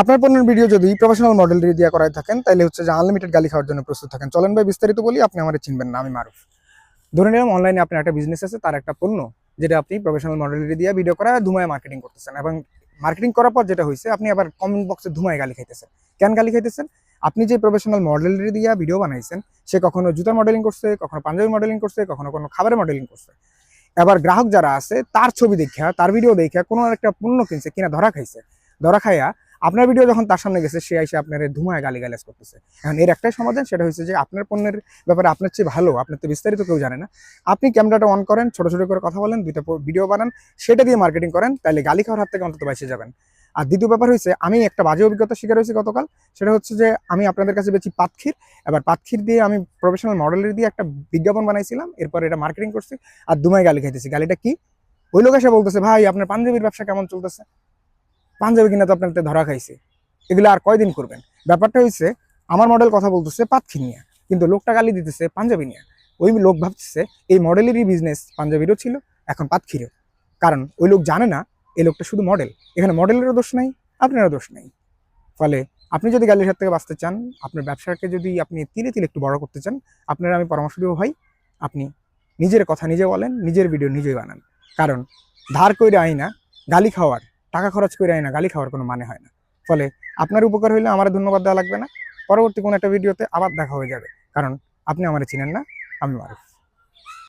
আপনার পণ্যের ভিডিও যদি প্রফেশনাল মডেল দিয়ে করায় থাকেন তাহলে হচ্ছে যে আনলিমিটেড গালি খাওয়ার জন্য প্রস্তুত থাকেন। চলেন ভাই বিস্তারিত বলি, আপনি আমার চিনবেন না, আমি মারুফ। ধরে নিলাম অনলাইনে আপনার একটা বিজনেস আছে, তার একটা পণ্য যেটা আপনি প্রফেশনাল মডেল দিয়ে ভিডিও করা ধুমায় মার্কেটিং করতেছেন, এবং মার্কেটিং করার পর যেটা হয়েছে আপনি আবার কমেন্ট বক্সে ধুমায় গালি খাইতেছেন। কেন গালি খাইতেছেন? আপনি যে প্রফেশনাল মডেল দিয়ে ভিডিও বানাইছেন, সে কখনো জুতার মডেলিং করছে, কখনো পাঞ্জাবি মডেলিং করছে, কখনো কোনো খাবারের মডেলিং করছে। এবার গ্রাহক যারা আছে তার ছবি দেখা, তার ভিডিও দেখা কোনো একটা পণ্য কিনছে, কিনা ধরা খাইছে। ধরা খাইয়া আপনার ভিডিও যখন তার সামনে গেছে, সে এসে আপনার ধুমায় গালিগালাজ করতেছে। এখন এর একটাই সমাধান, সেটা হচ্ছে যে আপনার পণ্যের ব্যাপারে আপনার চেয়ে ভালো, আপনার তো বিস্তারিত কেউ জানে না। আপনি ক্যামেরাটা অন করেন, ছোট ছোট করে কথা বলেন, দুইটা ভিডিও বানান, সেটা দিয়ে মার্কেটিং করেন, তাহলে গালি খাওয়ার হাত থেকে অন্তত বেঁচে যাবেন। আর দ্বিতীয় ব্যাপার হচ্ছে, আমি একটা বাজে অভিজ্ঞতা শিকার হয়েছি গতকাল। সেটা হচ্ছে যে আমি আপনাদের কাছে বেশি পাতক্ষীর। এবার পাতক্ষীর দিয়ে আমি প্রফেশনাল মডেলের দিয়ে একটা বিজ্ঞাপন বানাইছিলাম, এরপর এটা মার্কেটিং করছি, আর দুমায় গালি খাইতেছি। গালিটা কি? ওই লোক এসে বলতেছে, ভাই আপনার পাঞ্জাবির ব্যবসা কেমন চলতেছে? পাঞ্জাবি কিনা তো আপনার ধরা খাইছে, এগুলো আর কয়দিন করবেন? ব্যাপারটা হচ্ছে, আমার মডেল কথা বলতেছে পাতক্ষীর নিয়ে, কিন্তু লোকটা গালি দিতেছে পাঞ্জাবি নিয়ে। ওই লোক ভাবতেছে এই মডেলেরই বিজনেস পাঞ্জাবিরও ছিল, এখন পাতক্ষীরও। কারণ ওই লোক জানে না এই লোকটা শুধু মডেল, এখানে মডেলেরও দোষ নাই, আপনারও দোষ নেই। ফলে আপনি যদি গালির হাত থেকে বাঁচতে চান, আপনার ব্যবসাকে যদি আপনি তিলে তিলে একটু বড় করতে চান, আপনার আমি পরামর্শ দেবো, ভাই আপনি নিজের কথা নিজে বলেন, নিজের ভিডিও নিজেই বানান। কারণ ধার কইরে আইনা গালি খাওয়ার, টাকা খরচ করে আইনা গালি খাওয়ার কোনো মানে হয় না। ফলে আপনার উপকার হইলে আমার ধন্যবাদ দেওয়া লাগবে না, পরবর্তী কোনো একটা ভিডিওতে আবার দেখা হয়ে যাবে। কারণ আপনি আমার চিনেন না, আমি মারুফ।